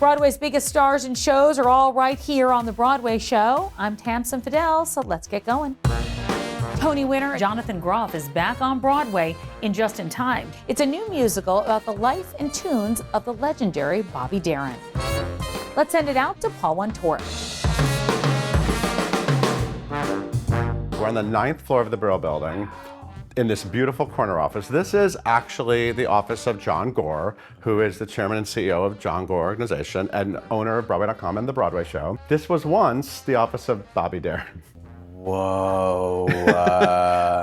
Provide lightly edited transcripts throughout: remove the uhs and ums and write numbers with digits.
Broadway's biggest stars and shows are all right here on The Broadway Show. I'm Tamsin Fidel, so let's get going. Tony winner Jonathan Groff is back on Broadway in Just in Time. It's a new musical about the life and tunes of the legendary Bobby Darin. Let's send it out to Paul Wontorek. We're on the 9th floor of the Brill Building in this beautiful corner office. This is actually the office of John Gore, who is the chairman and CEO of John Gore Organization and owner of Broadway.com and The Broadway Show. This was once the office of Bobby Darin. Whoa.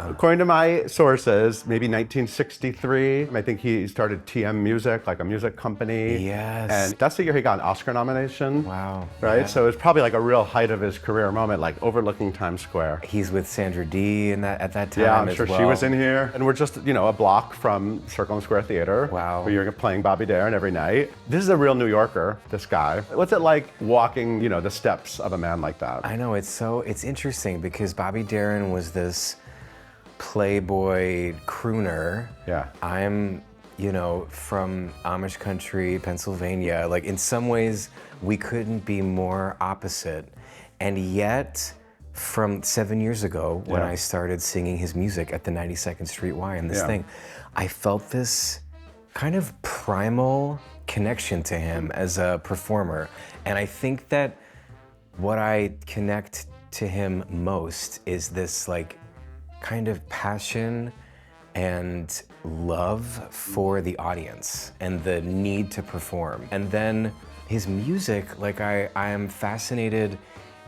According to my sources, maybe 1963. I think he started TM Music, like a music company. Yes. And that's the year he got an Oscar nomination. Wow. Right? Yeah. So it was probably like a real height of his career moment, like overlooking Times Square. He's with Sandra Dee at that time. Yeah, I'm as sure well. she was in here. And we're just, a block from Circle and Square Theater. Wow. Where you're playing Bobby Darin every night. This is a real New Yorker, this guy. What's it like walking, the steps of a man like that? I know, it's interesting because Bobby Darin was this playboy crooner. Yeah. I'm, from Amish country, Pennsylvania. Like, in some ways, we couldn't be more opposite. And yet, from 7 years ago, when I started singing his music at the 92nd Street Y and this thing, I felt this kind of primal connection to him as a performer. And I think that what I connect to him most is this kind of passion and love for the audience and the need to perform. And then his music, I am fascinated.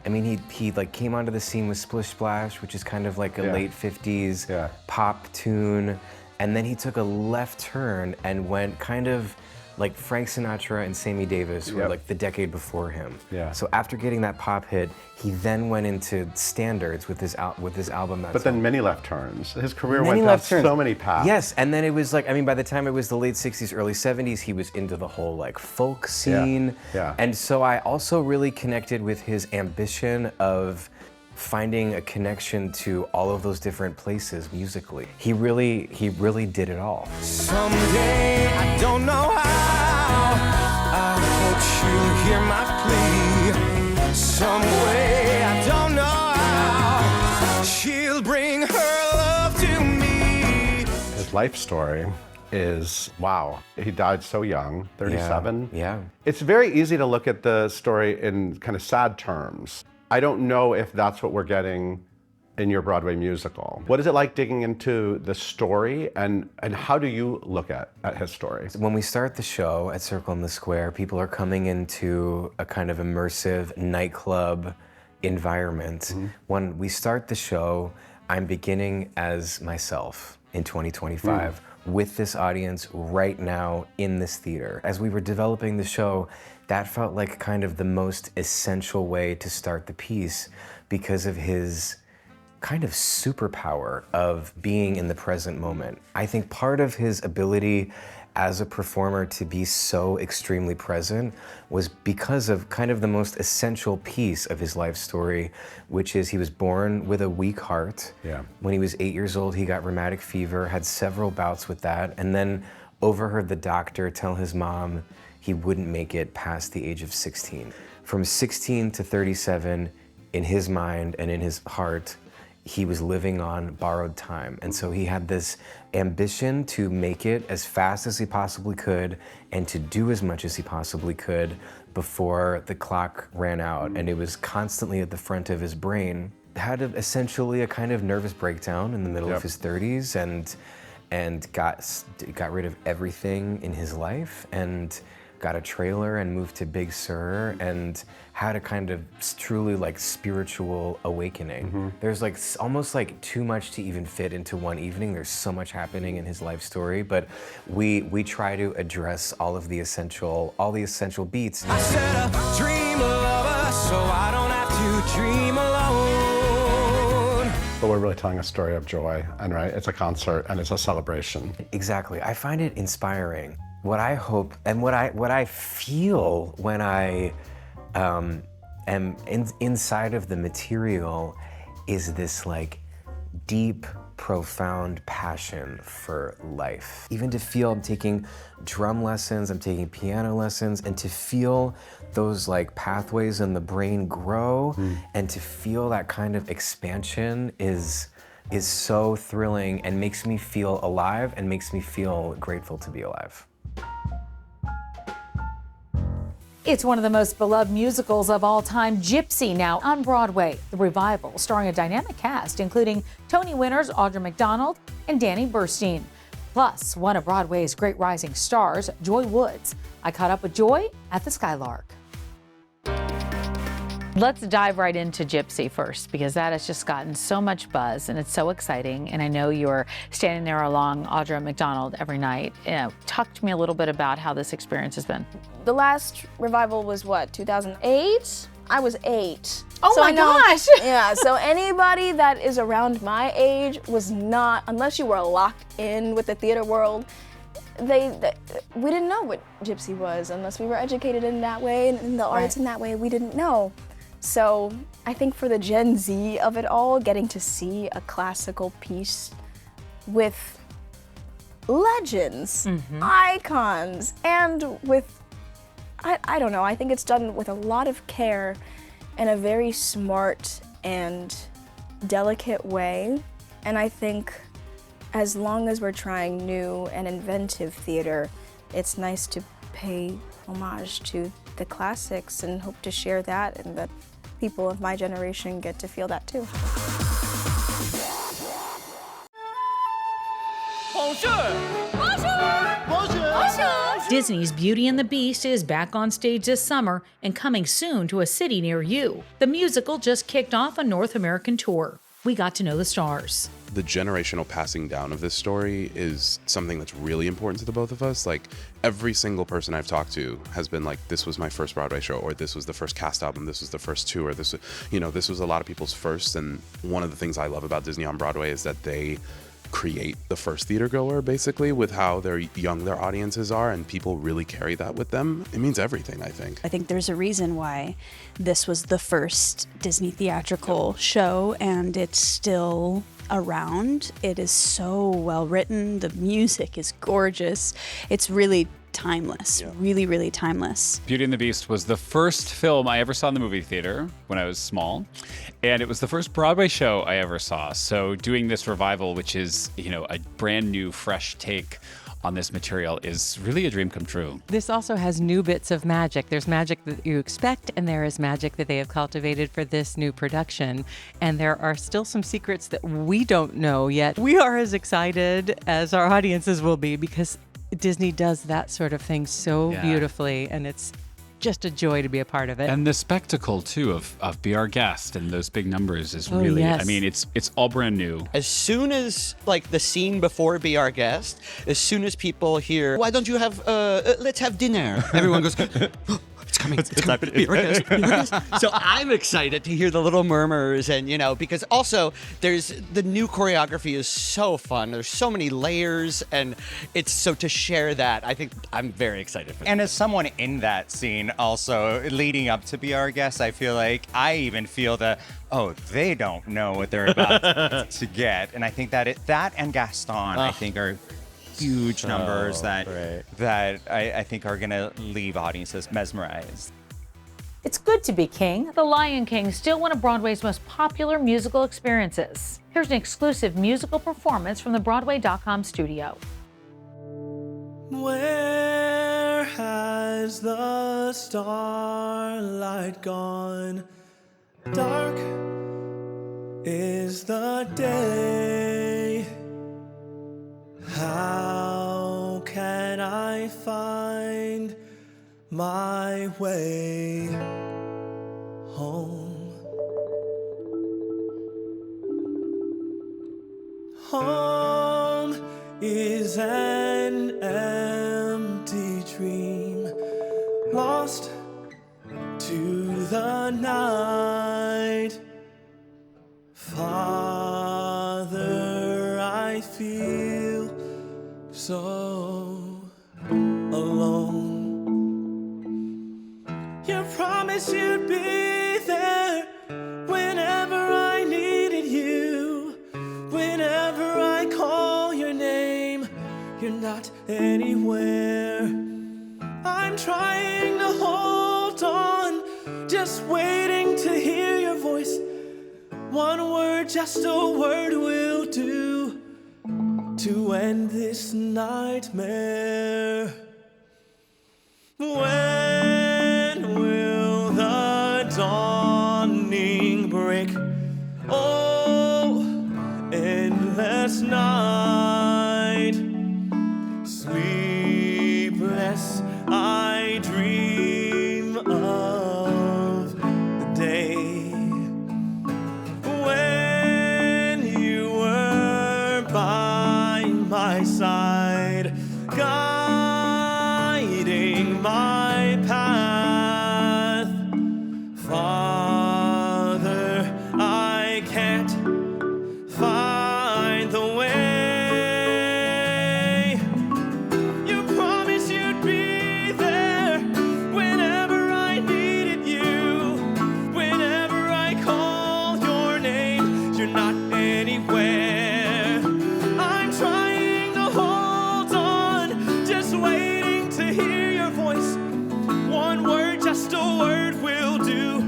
I mean, he came onto the scene with Splish Splash, which is kind of like a late 50s pop tune. And then he took a left turn and went kind of like Frank Sinatra and Sammy Davis were like the decade before him. Yeah. So after getting that pop hit, he then went into standards with this album. But then many left turns. His career Many went down left turns. so many paths. Yes, and then it was by the time it was the late 60s, early 70s, he was into the whole folk scene. Yeah. And so I also really connected with his ambition of finding a connection to all of those different places musically. He really did it all. Someday, I don't know how, I hope she'll hear my plea. Some way, I don't know how, she'll bring her love to me. His life story is, wow. He died so young, 37. Yeah. It's very easy to look at the story in kind of sad terms. I don't know if that's what we're getting in your Broadway musical. What is it like digging into the story, and how do you look at his story? When we start the show at Circle in the Square, people are coming into a kind of immersive nightclub environment. Mm-hmm. When we start the show, I'm beginning as myself in 2025 with this audience right now in this theater. As we were developing the show, that felt like kind of the most essential way to start the piece because of his kind of superpower of being in the present moment. I think part of his ability as a performer to be so extremely present was because of kind of the most essential piece of his life story, which is he was born with a weak heart. Yeah. When he was 8 years old, he got rheumatic fever, had several bouts with that, and then overheard the doctor tell his mom he wouldn't make it past the age of 16. From 16 to 37, in his mind and in his heart, he was living on borrowed time. And so he had this ambition to make it as fast as he possibly could and to do as much as he possibly could before the clock ran out. And it was constantly at the front of his brain. Had essentially a kind of nervous breakdown in the middle of his 30s and got rid of everything in his life and got a trailer and moved to Big Sur and had a kind of truly spiritual awakening. Mm-hmm. There's almost too much to even fit into one evening. There's so much happening in his life story, but we try to address all the essential beats. I set a dream of us so I don't have to dream alone. But we're really telling a story of joy, and it's a concert and it's a celebration. Exactly. I find it inspiring. What I hope and what I feel when I am inside of the material is this deep profound passion for life. Even to feel I'm taking drum lessons, I'm taking piano lessons, and to feel those like pathways in the brain grow and to feel that kind of expansion is so thrilling and makes me feel alive and makes me feel grateful to be alive. It's one of the most beloved musicals of all time, Gypsy, now on Broadway. The revival, starring a dynamic cast, including Tony winners Audra McDonald and Danny Burstein. Plus, one of Broadway's great rising stars, Joy Woods. I caught up with Joy at the Skylark. Let's dive right into Gypsy first, because that has just gotten so much buzz and it's so exciting. And I know you're standing there along Audra McDonald every night. Talk to me a little bit about how this experience has been. The last revival was what, 2008? I was 8. Oh so my gosh! Yeah, so anybody that is around my age was not, unless you were locked in with the theater world, we didn't know what Gypsy was unless we were educated in that way and in the arts in that way. We didn't know. So I think for the Gen Z of it all, getting to see a classical piece with legends, icons, and with, I don't know, I think it's done with a lot of care in a very smart and delicate way. And I think as long as we're trying new and inventive theater, it's nice to pay homage to the classics and hope to share that, and that people of my generation get to feel that too. Disney's Beauty and the Beast is back on stage this summer and coming soon to a city near you. The musical just kicked off a North American tour. We got to know the stars. The generational passing down of this story is something that's really important to the both of us. Like, every single person I've talked to has been like, this was my first Broadway show, or this was the first cast album, this was the first tour, this was a lot of people's first. And one of the things I love about Disney on Broadway is that they create the first theater goer, basically, with how young their audiences are, and people really carry that with them. It means everything, I think. I think there's a reason why this was the first Disney theatrical show, and it's still around. It is so well written. The music is gorgeous. It's really timeless, really, really timeless. Beauty and the Beast was the first film I ever saw in the movie theater when I was small, and it was the first Broadway show I ever saw. So doing this revival, which is, a brand new, fresh take on this material, is really a dream come true. This also has new bits of magic. There's magic that you expect, and there is magic that they have cultivated for this new production. And there are still some secrets that we don't know yet. We are as excited as our audiences will be, because Disney does that sort of thing so beautifully, and it's just a joy to be a part of it. And the spectacle too of Be Our Guest and those big numbers is really, I mean, it's all brand new. As soon as, like, the scene before Be Our Guest, as soon as people hear, why don't you have, let's have dinner, everyone goes, it's coming, it's coming. Be Our Guest, Be Our Guest. So I'm excited to hear the little murmurs, and, because also the new choreography is so fun. There's so many layers, and it's so to share that, I think I'm very excited for that. And as someone in that scene, also leading up to Be Our Guest, I feel like I even feel they don't know what they're about to get. And I think that that and Gaston, I think, are huge numbers that I think are going to leave audiences mesmerized. It's good to be king. The Lion King, still one of Broadway's most popular musical experiences. Here's an exclusive musical performance from the Broadway.com studio. Where has the starlight gone? Dark is the day. How can I find my way home? Home is an empty dream, lost to the night. Father, I feel so alone. You promised you'd be there whenever I needed you, whenever you're not anywhere. I'm trying to hold on, just waiting to hear your voice. One word, just a word will do to end this nightmare. When will the dawning break? Oh, endless night, sleepless, I dream of the day when you were by my side, guiding my path. Father, I can't find the way. You promised you'd be there whenever I needed you. Whenever I call your name, you're not anywhere. I'm trying to hold on, just waiting to hear your voice. One word, just a word will do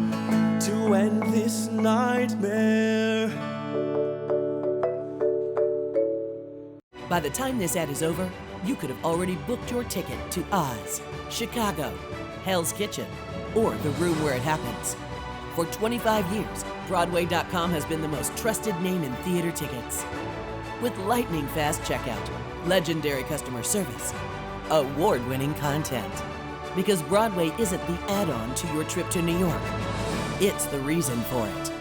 to end this nightmare. By the time this ad is over, you could have already booked your ticket to Oz, Chicago, Hell's Kitchen, or the room where it happens. For 25 years, Broadway.com has been the most trusted name in theater tickets. With lightning fast checkout, legendary customer service, award-winning content. Because Broadway isn't the add-on to your trip to New York. It's the reason for it.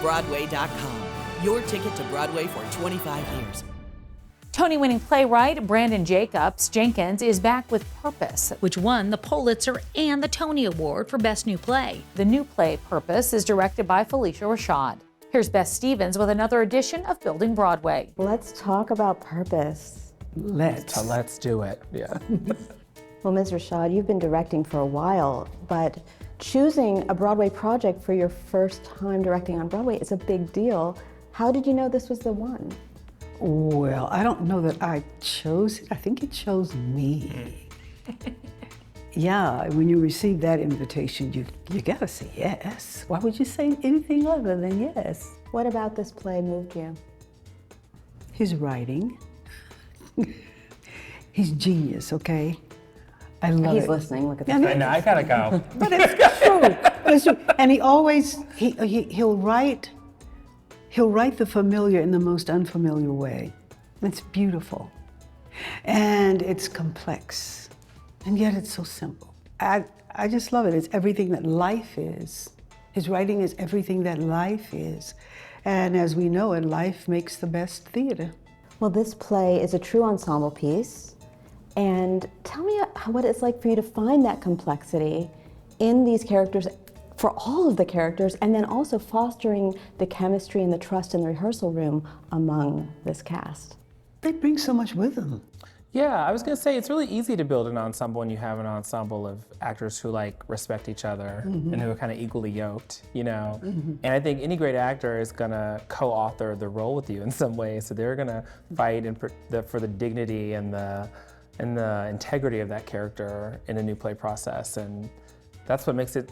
Broadway.com, your ticket to Broadway for 25 years. Tony-winning playwright Brandon Jenkins is back with Purpose, which won the Pulitzer and the Tony Award for Best New Play. The new play, Purpose, is directed by Felicia Rashad. Here's Beth Stevens with another edition of Building Broadway. Let's talk about purpose. Let's do it, yeah. Well, Ms. Rashad, you've been directing for a while, but choosing a Broadway project for your first time directing on Broadway is a big deal. How did you know this was the one? Well, I don't know that I chose it. I think it chose me. Yeah, when you receive that invitation, you gotta say yes. Why would you say anything other than yes? What about this play moved you? His writing. He's genius, okay? I love it. He's listening, look at I that. know, I gotta go. But it's true. But it's true. And he always, he'll write the familiar in the most unfamiliar way. It's beautiful. And it's complex. And yet it's so simple. I just love it. It's everything that life is. His writing is everything that life is. And as we know it, life makes the best theater. Well, this play is a true ensemble piece. And tell me what it's like for you to find that complexity in these characters, for all of the characters, and then also fostering the chemistry and the trust in the rehearsal room among this cast. They bring so much with them. Yeah, I was gonna say it's really easy to build an ensemble when you have an ensemble of actors who respect each other and who are kind of equally yoked, you know? And I think any great actor is gonna co-author the role with you in some way, so they're gonna fight for the dignity and the integrity of that character in a new play process, and that's what makes it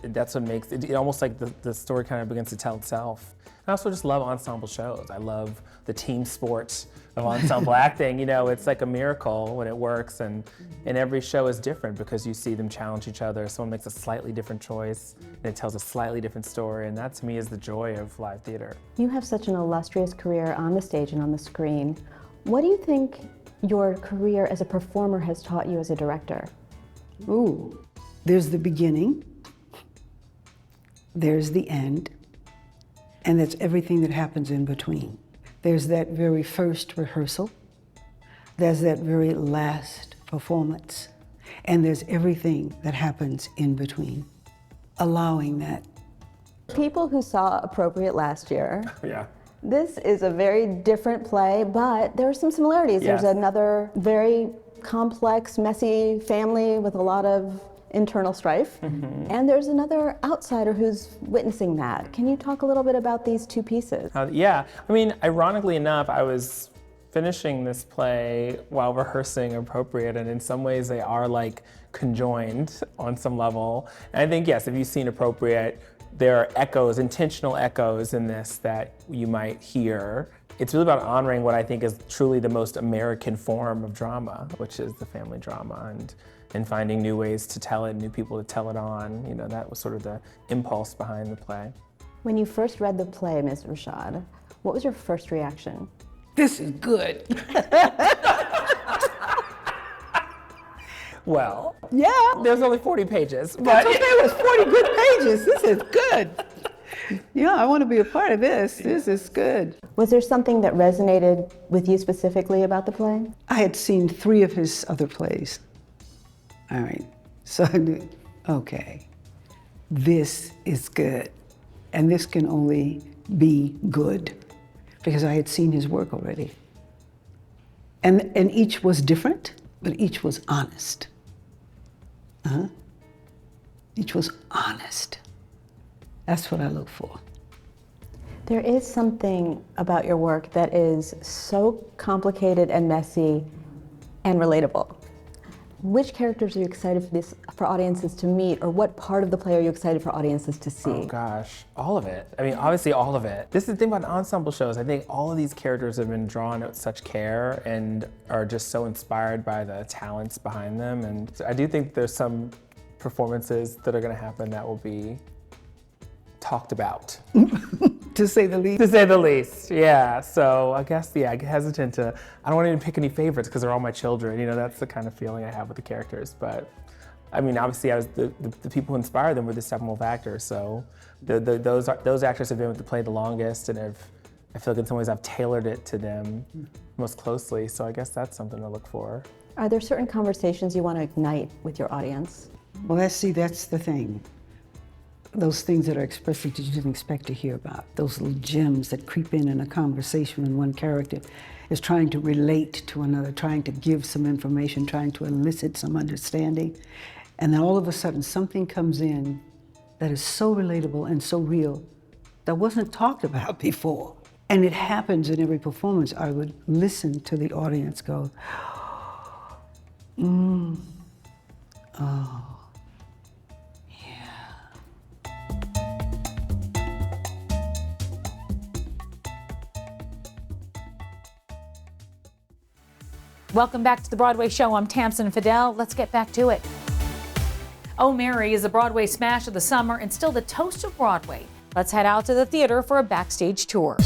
almost like the story kind of begins to tell itself. I also just love ensemble shows. I love the team sport of ensemble acting. You know, it's like a miracle when it works, and every show is different because you see them challenge each other. Someone makes a slightly different choice, and it tells a slightly different story, and that to me is the joy of live theater. You have such an illustrious career on the stage and on the screen. What do you think your career as a performer has taught you as a director? Ooh, there's the beginning, there's the end, and that's everything that happens in between. There's that very first rehearsal, there's that very last performance, and there's everything that happens in between. Allowing that. People who saw Appropriate last year, Yeah. this is a very different play, but there are some similarities. Yes. There's another very complex, messy family with a lot of internal strife, and there's another outsider who's witnessing that. Can you talk a little bit about these two pieces? Yeah, I mean, ironically enough, I was finishing this play while rehearsing Appropriate, and in some ways they are like conjoined on some level. And I think, yes, if you've seen Appropriate, there are echoes, intentional echoes in this that you might hear. It's really about honoring what I think is truly the most American form of drama, which is the family drama, and finding new ways to tell it, new people to tell it on. You know, that was sort of the impulse behind the play. When you first read the play, Ms. Rashad, what was your first reaction? This is good. Well, yeah. There's only 40 pages. But okay, it was 40 good pages. This is good. Yeah, I want to be a part of this. This is good. Was there something that resonated with you specifically about the play? I had seen 3 of his other plays. All right, so I knew, okay, this is good. And this can only be good because I had seen his work already. And each was different, but each was honest. Each was honest. That's what I look for. There is something about your work that is so complicated and messy and relatable. Which characters are you excited for audiences to meet, or what part of the play are you excited for audiences to see? Oh gosh, all of it. I mean, obviously all of it. This is the thing about ensemble shows. I think all of these characters have been drawn with such care and are just so inspired by the talents behind them. And I do think there's some performances that are going to happen that will be talked about. To say the least. To say the least, yeah. So I guess, yeah, I'm hesitant to, I don't want to even pick any favorites because they're all my children. You know, that's the kind of feeling I have with the characters. But I mean, obviously the people who inspired them were the Steppenwolf actors. So those actors have been with the play the longest, and I feel like in some ways I've tailored it to them most closely. So I guess that's something to look for. Are there certain conversations you want to ignite with your audience? Well, that's the thing. Those things that are expressed that you didn't expect to hear about. Those little gems that creep in a conversation when one character is trying to relate to another, trying to give some information, trying to elicit some understanding. And then all of a sudden something comes in that is so relatable and so real that wasn't talked about before. And it happens in every performance. I would listen to the audience go, oh. Welcome back to the Broadway Show. I'm Tamsin Fidel. Let's get back to it. Oh, Mary is a Broadway smash of the summer and still the toast of Broadway. Let's head out to the theater for a backstage tour.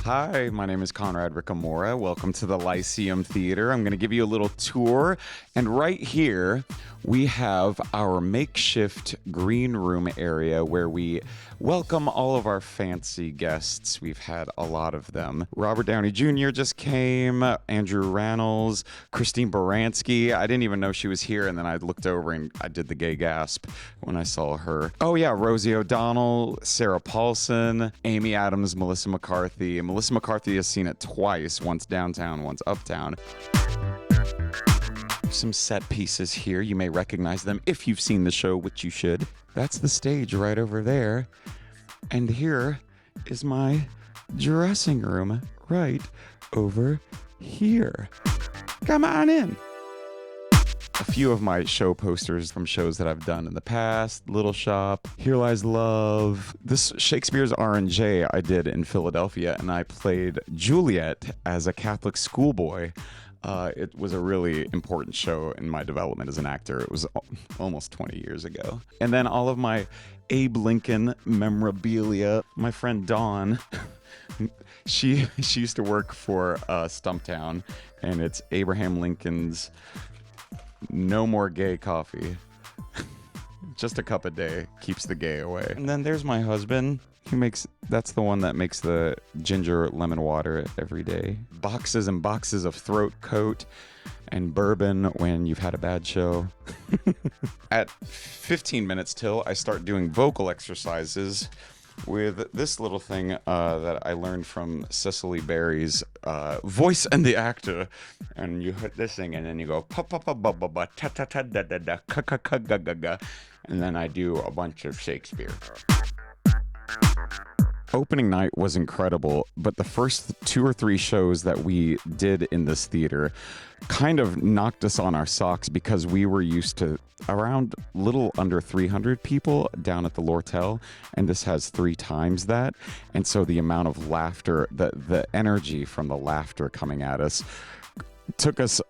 Hi, my name is Conrad Ricamora. Welcome to the Lyceum Theater. I'm going to give you a little tour. And right here, we have our makeshift green room area where we welcome all of our fancy guests. We've had a lot of them. Robert Downey Jr. just came, Andrew Rannells, Christine Baranski. I didn't even know she was here, and then I looked over and I did the gay gasp when I saw her. Oh yeah, Rosie O'Donnell, Sarah Paulson, Amy Adams, Melissa McCarthy. And Melissa McCarthy has seen it twice, once downtown, once uptown. Some set pieces here. You may recognize them if you've seen the show, which you should. That's the stage right over there. And here is my dressing room right over here. Come on in. A few of my show posters from shows that I've done in the past. Little Shop, Here Lies Love. This Shakespeare's R&J I did in Philadelphia, and I played Juliet as a Catholic schoolboy. It was a really important show in my development as an actor. It was almost 20 years ago. And then all of my Abe Lincoln memorabilia. My friend Dawn, she used to work for Stumptown, and it's Abraham Lincoln's No More Gay coffee. Just a cup a day keeps the gay away. And then there's my husband. That's the one that makes the ginger lemon water every day. Boxes and boxes of throat coat and bourbon when you've had a bad show. At 15 minutes till, I start doing vocal exercises with this little thing that I learned from Cecily Berry's Voice and the Actor. And you hit this thing and then you go pa pa pa ba ba ba ta ta ta da da da ka ka ka ga ga ga. And then I do a bunch of Shakespeare. Opening night was incredible, but the first 2 or 3 shows that we did in this theater kind of knocked us on our socks because we were used to around little under 300 people down at the Lortel, and this has 3 times that. And so the amount of laughter, the energy from the laughter coming at us took us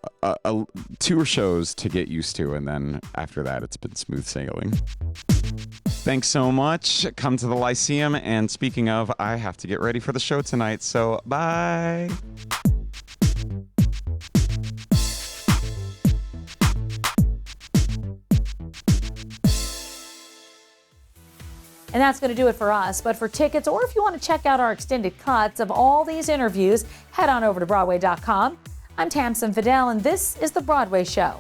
2 shows to get used to, and then after that it's been smooth sailing. Thanks so much. Come to the Lyceum, and speaking of, I have to get ready for the show tonight, so bye. And that's going to do it for us. But for tickets, or if you want to check out our extended cuts of all these interviews, head on over to Broadway.com. I'm Tamsin Fidel, and this is The Broadway Show.